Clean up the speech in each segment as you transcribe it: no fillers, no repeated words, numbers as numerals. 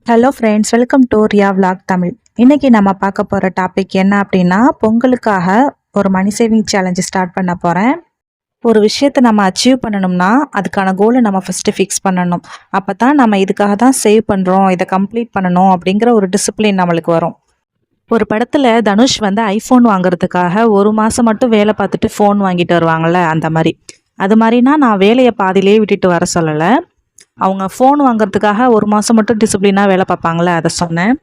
Hello friends, welcome to Riya vlog Tamil. இன்றைக்கி நம்ம பார்க்க போகிற டாபிக் என்ன அப்படின்னா, பொங்கலுக்காக ஒரு மணி சேவிங் சேலஞ்சு ஸ்டார்ட் பண்ண போகிறேன். ஒரு விஷயத்தை நம்ம அச்சீவ் பண்ணணும்னா அதுக்கான கோலை நம்ம ஃபஸ்ட்டு ஃபிக்ஸ் பண்ணணும். அப்போ தான் நம்ம இதுக்காக தான் சேவ் பண்ணுறோம், இதை கம்ப்ளீட் பண்ணணும் அப்படிங்கிற ஒரு டிசிப்ளின் நம்மளுக்கு வரும். ஒரு படத்தில் தனுஷ் ஐஃபோன் வாங்குறதுக்காக ஒரு மாதம் மட்டும் வேலை பார்த்துட்டு ஃபோன் வாங்கிட்டு வருவாங்கள்ல, அந்த மாதிரி. அது மாதிரினா நான் வேலையை பாதியிலே விட்டுட்டு வர சொல்லலை. அவங்க ஃபோன் வாங்குறதுக்காக ஒரு மாதம் மட்டும் டிசிப்ளினாக வேலை பார்ப்பாங்களே, அதை சொன்னேன்.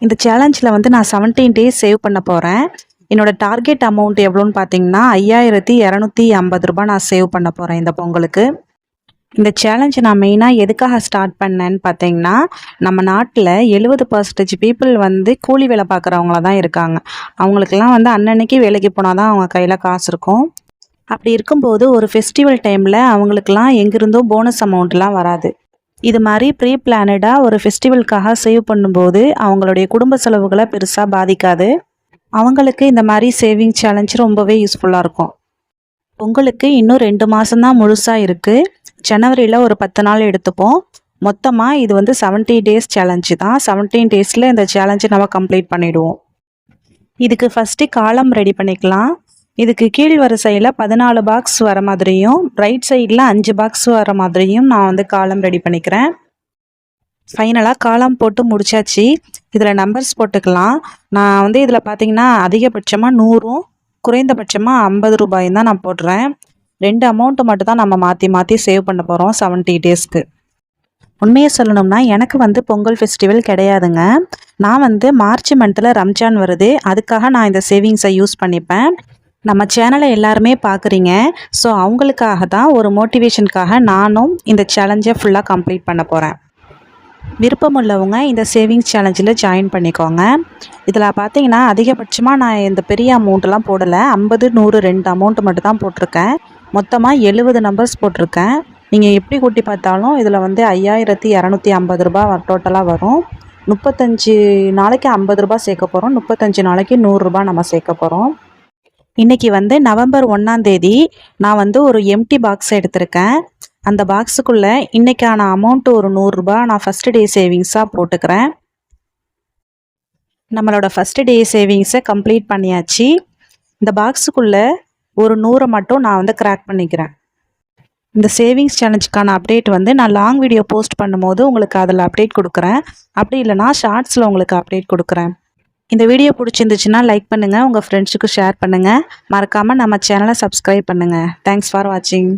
இந்த சேலஞ்சில் நான் 17 டேஸ் சேவ் பண்ண போகிறேன். என்னோடய டார்கெட் அமௌண்ட் எவ்வளோன்னு பார்த்தீங்கன்னா 5250 ரூபாய் நான் சேவ் பண்ண போகிறேன் இந்த பொங்கலுக்கு. இந்த சேலஞ்சை நான் மெயினாக எதுக்காக ஸ்டார்ட் பண்ணேன்னு பார்த்தீங்கன்னா, நம்ம நாட்டில் 70% பீப்புள் கூலி வேலை பார்க்குறவங்கள தான் இருக்காங்க. அவங்களுக்கெல்லாம் அன்னன்னைக்கு வேலைக்கு போனால் தான் அவங்க கையில் காசு இருக்கும். அப்படி இருக்கும்போது ஒரு ஃபெஸ்டிவல் டைமில் அவங்களுக்கெல்லாம் எங்கிருந்தோ போனஸ் அமௌண்ட்லாம் வராது. இது மாதிரி ப்ரீ பிளானடாக ஒரு ஃபெஸ்டிவலுக்காக சேவ் பண்ணும்போது அவங்களுடைய குடும்ப செலவுகளை பெருசாக பாதிக்காது. அவங்களுக்கு இந்த மாதிரி சேவிங் சேலஞ்ச் ரொம்பவே யூஸ்ஃபுல்லாக இருக்கும். பொங்கலுக்கு இன்னும் 2 மாதம்தான் முழுசாக இருக்குது. ஜனவரியில் ஒரு 10 நாள் எடுத்துப்போம். மொத்தமாக இது 70 டேஸ் சேலஞ்சு தான். 17 டேஸில் இந்த சேலஞ்சை நம்ம கம்ப்ளீட் பண்ணிவிடுவோம். இதுக்கு ஃபஸ்ட்டு காலம் ரெடி பண்ணிக்கலாம். இதுக்கு கீழ் வரிசையில் 14 பாக்ஸ் வர மாதிரியும், ரைட் சைடில் 5 பாக்ஸ் வர மாதிரியும் நான் காலம் ரெடி பண்ணிக்கிறேன். ஃபைனலாக காலம் போட்டு முடிச்சாச்சு. இதில் நம்பர்ஸ் போட்டுக்கலாம். நான் இதில் பார்த்தீங்கன்னா அதிகபட்சமாக 100ம் குறைந்தபட்சமாக 50 ரூபாயும் தான் நான் போடுறேன். 2 அமௌண்ட்டு மட்டும் தான் நம்ம மாற்றி மாற்றி சேவ் பண்ண போகிறோம் 70 டேஸ்க்கு. உண்மையை சொல்லணும்னா எனக்கு பொங்கல் ஃபெஸ்டிவல் கிடையாதுங்க. நான் மார்ச் மந்தில் ரம்ஜான் வருது, அதுக்காக நான் இந்த சேவிங்ஸை யூஸ் பண்ணிப்பேன். நம்ம சேனலை எல்லாருமே பார்க்குறீங்க. ஸோ அவங்களுக்காக தான், ஒரு மோட்டிவேஷனுக்காக நானும் இந்த சேலஞ்சை ஃபுல்லாக கம்ப்ளீட் பண்ண போகிறேன். விருப்பமுள்ளவங்க இந்த சேவிங்ஸ் சேலஞ்சில் ஜாயின் பண்ணிக்கோங்க. இதில் பார்த்தீங்கன்னா அதிகபட்சமாக நான் இந்த பெரிய அமௌண்ட்டெலாம் போடலை. 50, 100 2 அமௌண்ட்டு மட்டும் தான் போட்டிருக்கேன். மொத்தமாக 70 நம்பர்ஸ் போட்டிருக்கேன். நீங்கள் எப்படி கூட்டி பார்த்தாலும் இதில் 5250 ரூபா டோட்டலாக வரும். 35 நாளைக்கு 50 ரூபா சேர்க்க போகிறோம். 35 நாளைக்கு 100 ரூபா நம்ம சேர்க்க போகிறோம். இன்றைக்கி நவம்பர் 1ஆம் தேதி நான் ஒரு எம்டி பாக்ஸ் எடுத்திருக்கேன். அந்த பாக்ஸுக்குள்ளே இன்றைக்கான அமௌண்ட்டு ஒரு 100 ரூபா நான் ஃபஸ்ட்டு டே சேவிங்ஸாக போட்டுக்கிறேன். நம்மளோட ஃபஸ்ட்டு டே சேவிங்ஸை கம்ப்ளீட் பண்ணியாச்சு. இந்த பாக்ஸுக்குள்ளே ஒரு 100 மட்டும் நான் கிராக் பண்ணிக்கிறேன். இந்த சேவிங்ஸ் சேலஞ்சுக்கான அப்டேட் நான் லாங் வீடியோ போஸ்ட் பண்ணும்போது உங்களுக்கு அதில் அப்டேட் கொடுக்குறேன். அப்படி இல்லைனா ஷார்ட்ஸில் உங்களுக்கு அப்டேட் கொடுக்குறேன். இந்த வீடியோ பிடிச்சிருந்துச்சுன்னா லைக் பண்ணுங்கள், உங்கள் ஃப்ரெண்ட்ஸுக்கு ஷேர் பண்ணுங்கள். மறக்காமல் நம்ம சேனலை சப்ஸ்கிரைப் பண்ணுங்கள். தேங்க்ஸ் ஃபார் வாட்சிங்.